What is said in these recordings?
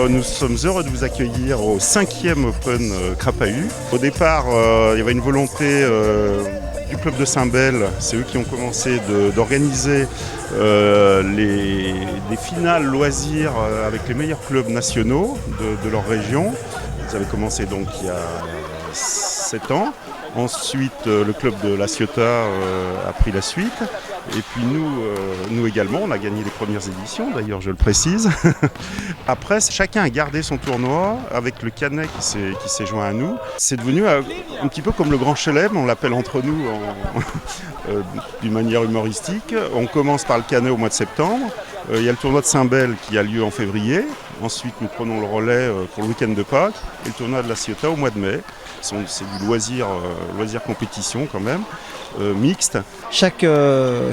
nous sommes heureux de vous accueillir au 5e Open Crapahut. Au départ, il y avait une volonté du club de Saint-Bel, c'est eux qui ont commencé d'organiser des finales loisirs avec les meilleurs clubs nationaux de leur région. Ils avaient commencé donc il y a 7 ans. Ensuite, le club de La Ciotat a pris la suite. Et puis nous également, on a gagné les premières éditions, d'ailleurs je le précise. Après, chacun a gardé son tournoi avec le Canet qui s'est joint à nous. C'est devenu un petit peu comme le Grand Chelem, on l'appelle entre nous d'une manière humoristique. On commence par le Canet au mois de septembre. Il y a le tournoi de Saint-Bel qui a lieu en février. Ensuite, nous prenons le relais pour le week-end de Pâques. Et le tournoi de La Ciotat au mois de mai. C'est du loisir compétition quand même, mixte. Chaque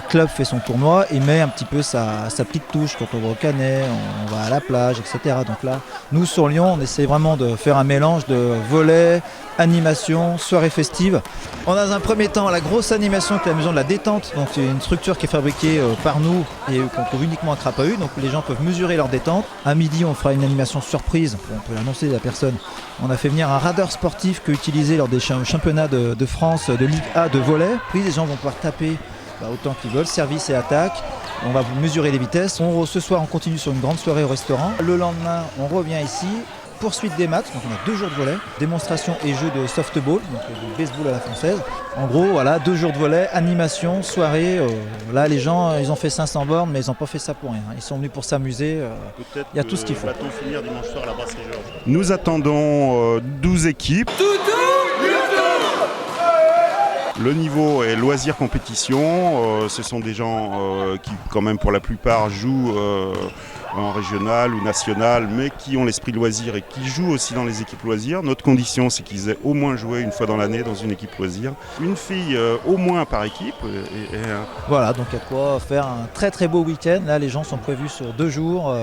club fait son tournoi et met un petit peu sa petite touche. Quand on va au Canet, on va à la plage, etc. Donc là, nous sur Lyon, on essaie vraiment de faire un mélange de volley, animation, soirée festive. On a dans un premier temps la grosse animation qui est la maison de la détente. Donc c'est une structure qui est fabriquée par nous et qu'on trouve uniquement à Crapahut. Donc les gens peuvent mesurer leur détente. À midi, on fera une animation surprise. On peut l'annoncer à la personne. On a fait venir un radar sportif utilisé lors des championnats de France de Ligue A de volley. Puis les gens vont pouvoir taper autant qu'ils veulent, service et attaque. On va mesurer les vitesses. Ce soir, on continue sur une grande soirée au restaurant. Le lendemain, on revient ici. Poursuite des matchs, donc on a 2 jours de volley, démonstration et jeu de softball, donc du baseball à la française. En gros, voilà, 2 jours de volley, animation, soirée. Là, les gens, ils ont fait 500 bornes, mais ils n'ont pas fait ça pour rien. Ils sont venus pour s'amuser. Il y a tout ce qu'il faut. Va-t-on finir dimanche soir à la brasserie Georges ? Nous attendons 12 équipes. Le niveau est loisir compétition. Ce sont des gens qui, quand même, pour la plupart, jouent en régional ou national, mais qui ont l'esprit loisir et qui jouent aussi dans les équipes loisirs. Notre condition, c'est qu'ils aient au moins joué une fois dans l'année dans une équipe loisir. Une fille au moins par équipe. Voilà, donc il y a de quoi faire un très très beau week-end. Là, les gens sont prévus sur 2 jours.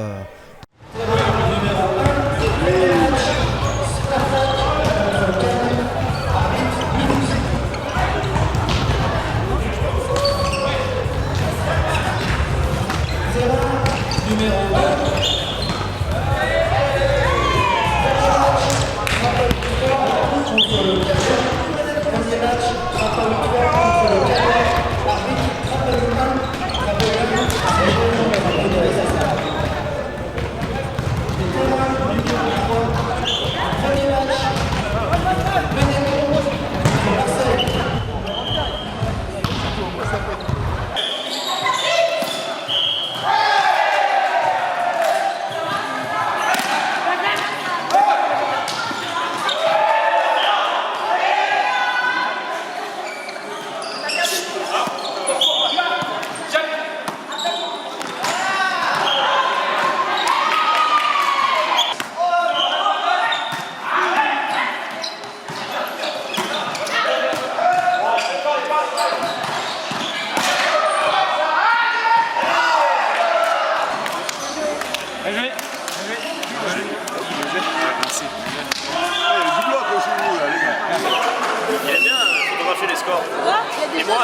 Et moi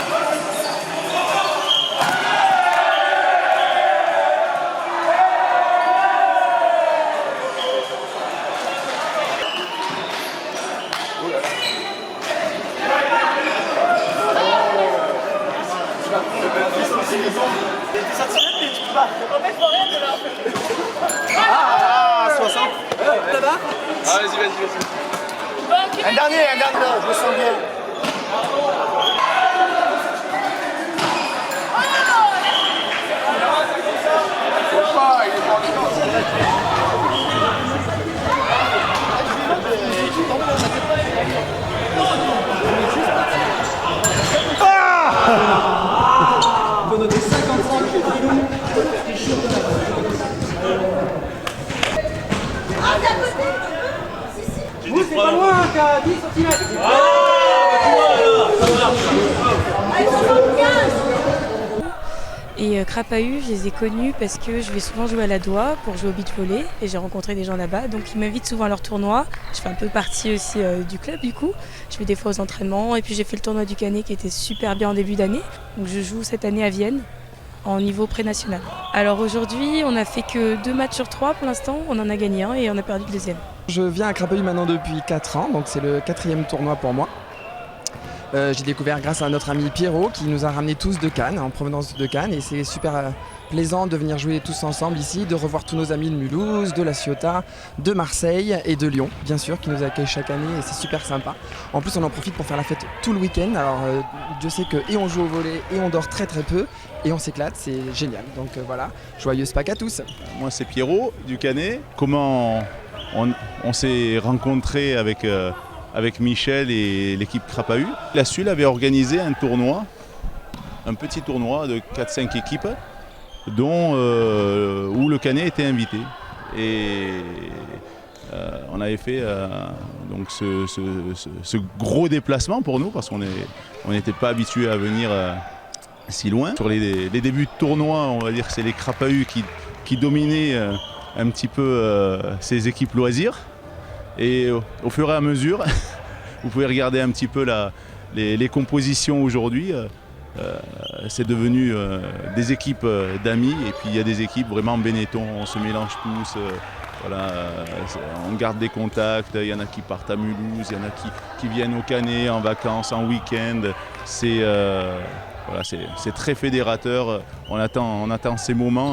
Ah, 60. Là-bas. Ah, vas-y. Un dernier, je me sens bien. On peut noter 55 chez Trilou. Vous, c'est pas loin, t'as 10 cm. Et Crapahut, je les ai connus parce que je vais souvent jouer à la Doua pour jouer au beach volley et j'ai rencontré des gens là-bas, donc ils m'invitent souvent à leur tournoi. Je fais un peu partie aussi du club du coup, je vais des fois aux entraînements et puis j'ai fait le tournoi du Canet qui était super bien en début d'année. Donc je joue cette année à Vienne en niveau pré-national. Alors aujourd'hui, on n'a fait que 2 matchs sur 3 pour l'instant, on en a gagné un et on a perdu le deuxième. Je viens à Crapeuil maintenant depuis 4 ans, donc c'est le 4e tournoi pour moi. J'ai découvert grâce à notre ami Pierrot qui nous a ramenés tous de Cannes, en provenance de Cannes, et c'est super plaisant de venir jouer tous ensemble ici, de revoir tous nos amis de Mulhouse, de La Ciotat, de Marseille et de Lyon, bien sûr, qui nous accueillent chaque année et c'est super sympa. En plus, on en profite pour faire la fête tout le week-end. Alors, Dieu sait que et on joue au volley et on dort très très peu et on s'éclate, c'est génial. Donc voilà, joyeuse Pâques à tous. Moi, c'est Pierrot du Canet. Comment on s'est rencontrés avec Michel et l'équipe Crapahut. La SUL avait organisé un tournoi, un petit tournoi de 4-5 équipes, dont où le Canet était invité. Et on avait fait donc ce gros déplacement pour nous, parce qu'on n'était pas habitué à venir si loin. Sur les débuts de tournoi, on va dire que c'est les Crapahut qui dominaient un petit peu ces équipes loisirs. Et au fur et à mesure, vous pouvez regarder un petit peu les compositions aujourd'hui. C'est devenu des équipes d'amis, et puis il y a des équipes vraiment Benetton, on se mélange tous. Voilà, on garde des contacts, il y en a qui partent à Mulhouse, il y en a qui viennent au Canet en vacances, en week-end. C'est très fédérateur, on attend ces moments.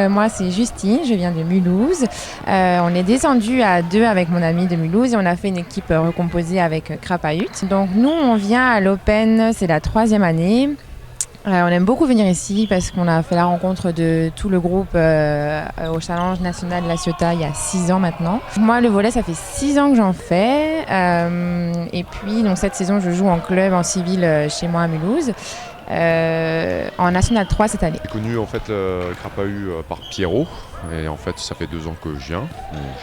Moi, c'est Justine, je viens de Mulhouse. On est descendu à 2 avec mon ami de Mulhouse et on a fait une équipe recomposée avec Crapahut. Donc nous, on vient à l'Open, c'est la 3e année. On aime beaucoup venir ici parce qu'on a fait la rencontre de tout le groupe au Challenge National de La Ciotat il y a 6 ans maintenant. Moi, le volley, ça fait 6 ans que j'en fais. Et puis, donc, cette saison, je joue en club, en civil, chez moi à Mulhouse. En National 3 cette année. J'ai connu en fait Crapahut par Pierrot, et en fait ça fait 2 ans que je viens,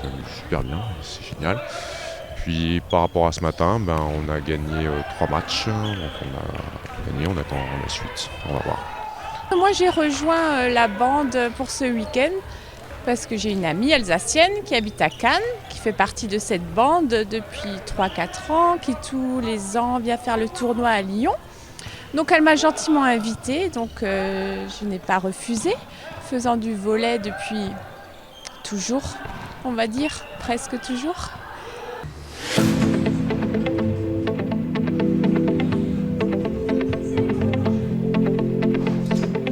j'aime super bien, c'est génial. Puis par rapport à ce matin, on a gagné 3 matchs, donc on a gagné, on attend la suite, on va voir. Moi j'ai rejoint la bande pour ce week-end parce que j'ai une amie alsacienne qui habite à Cannes, qui fait partie de cette bande depuis 3-4 ans, qui tous les ans vient faire le tournoi à Lyon. Donc elle m'a gentiment invitée, donc je n'ai pas refusé, faisant du volley depuis toujours, on va dire, presque toujours.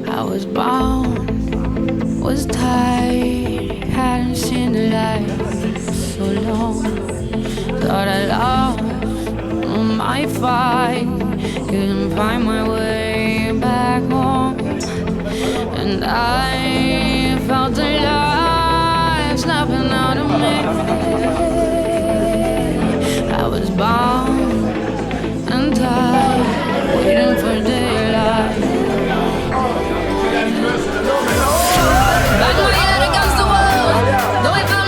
I was bound, was tired, hadn't seen the light so long. Thought I lost my fight, couldn't find my way back home, and I felt alive snapping out of me. I was bound and tired, waiting for daylight. Bang my head against the wall, though if I'm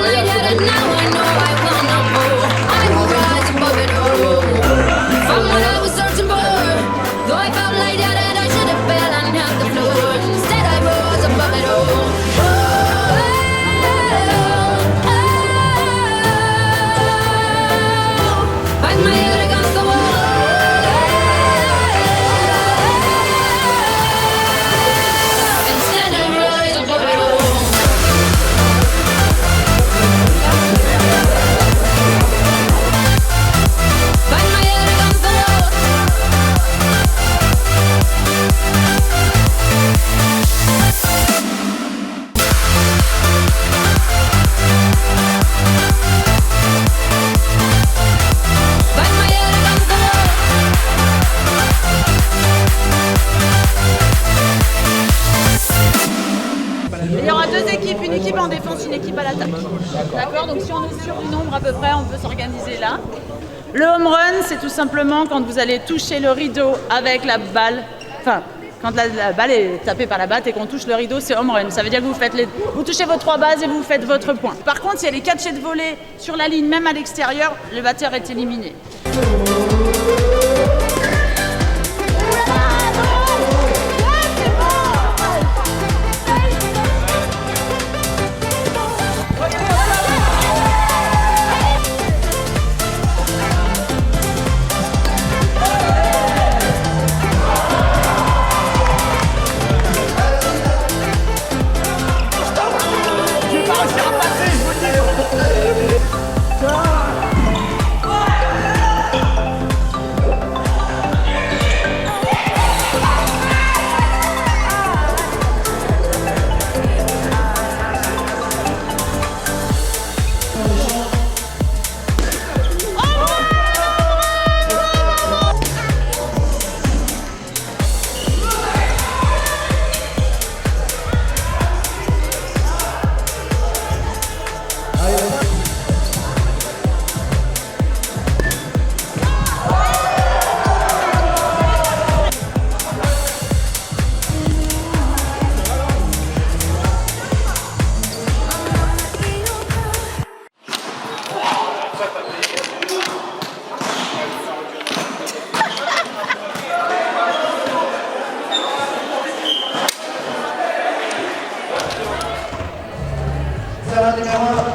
visualiser là. Le home run, c'est tout simplement quand vous allez toucher le rideau avec la balle. Enfin, quand la balle est tapée par la batte et qu'on touche le rideau, c'est home run. Ça veut dire que vous touchez vos 3 bases et vous faites votre point. Par contre, si elle est catchée de volée sur la ligne, même à l'extérieur, le batteur est éliminé.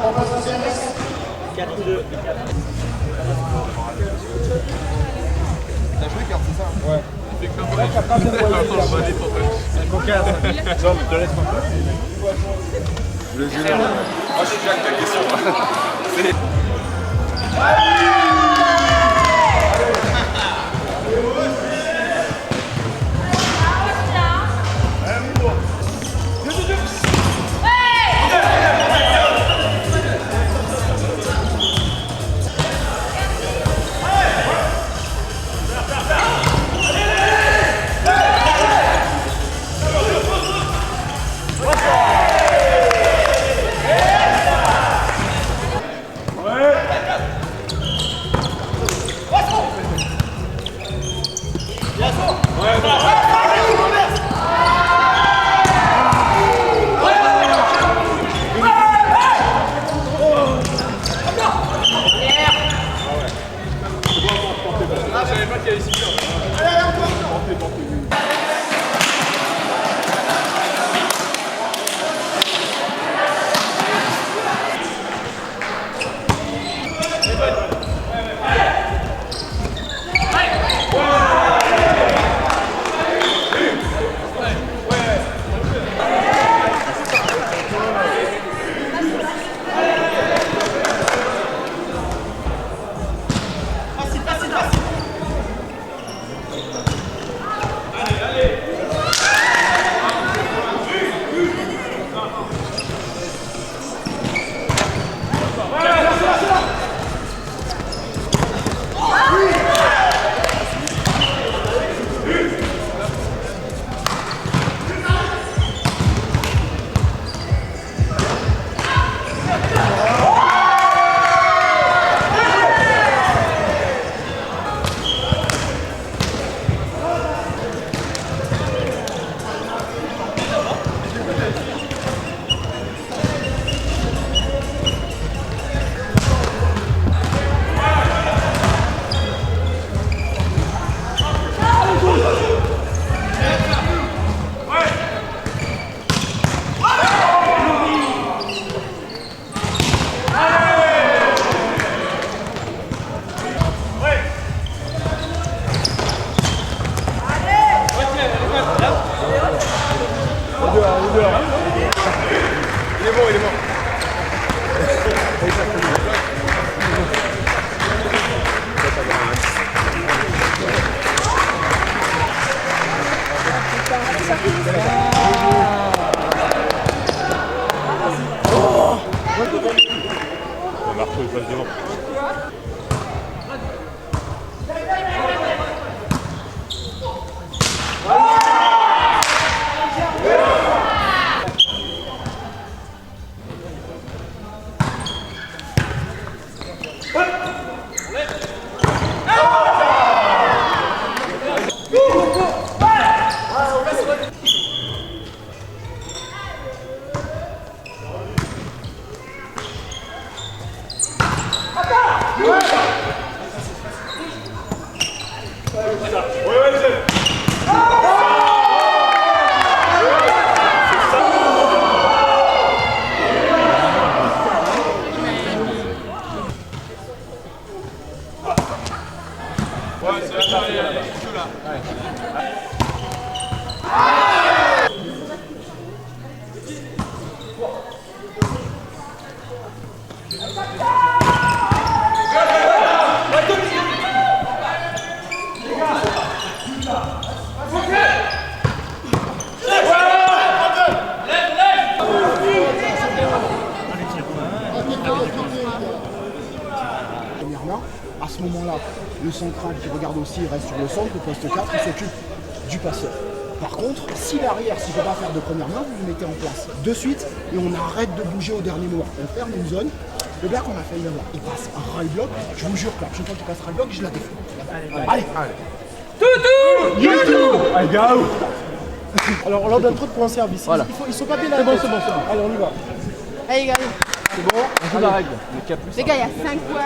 On passe au service. 4-2. T'as joué carte, c'est ça? Ouais. Non, mais te laisse pas. Je le jure. Moi, je suis Jacques, ta question. À ce moment-là, le central qui regarde aussi, il reste sur le centre, le poste 4, il s'occupe du passeur. Par contre, si l'arrière, s'il ne peut pas faire de première main, vous vous mettez en place de suite et on arrête de bouger au dernier moment. On ferme une zone. Le gars qu'on a failli avoir, il passe un rail bloc, je vous jure que la prochaine fois qu'il passe rail bloc, je la défends. Allez. Toutou Youtou Allez, go. Alors, on leur donne trop de points service. Voilà. Ils sont pas bien là. C'est bon. Allez, on y va. Allez, gars. C'est bon, on joue la règle. Les gars, il y a 5 points,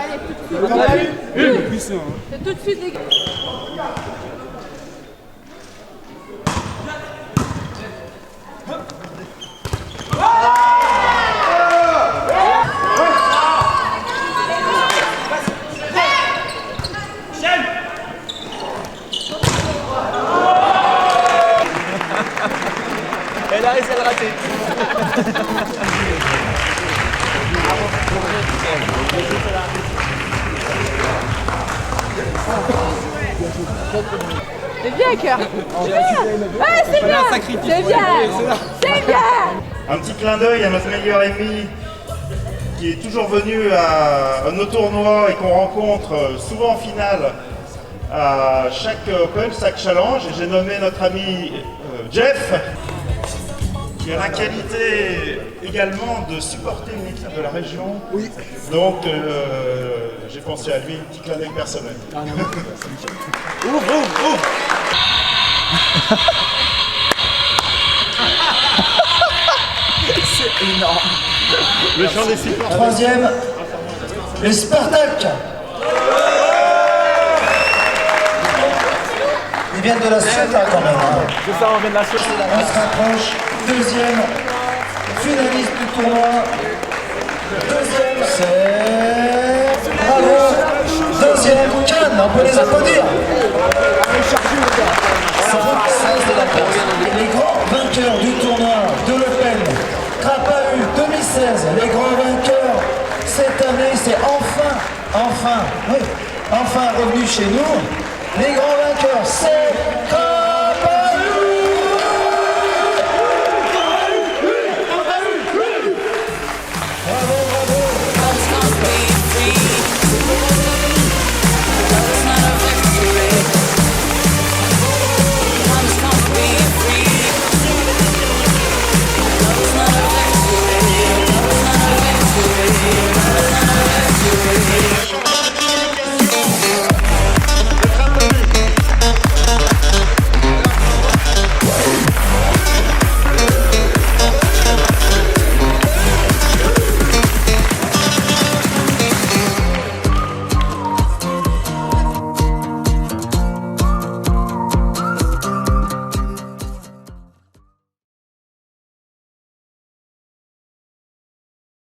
allez, tout de suite. C'est tout de suite, les gars. Elle a réussi à le rater. C'est bien, cœur. C'est bien. C'est bien. Un petit clin d'œil à notre meilleur ami qui est toujours venu à nos tournois et qu'on rencontre souvent en finale à chaque Open, chaque challenge. J'ai nommé notre ami Jeff, qui a la qualité également de supporter une équipe de la région. Oui. Donc j'ai pensé à lui, un petit clin d'œil personnel. Ouvre. C'est énorme. Le chant des supporters. Troisième, les Spartak. Ils viennent de la Ciotat quand même. C'est ça, on vient de la Ciotat. On se rapproche. Deuxième finaliste du tournoi. Deuxième, c'est... Bravo. Deuxième, Cannes, on peut les applaudir. Ça fait 16 de la place. Les grands vainqueurs du tournoi de l'Open Crapahut 2016, les grands vainqueurs cette année, c'est enfin revenu chez nous. Les grands vainqueurs, c'est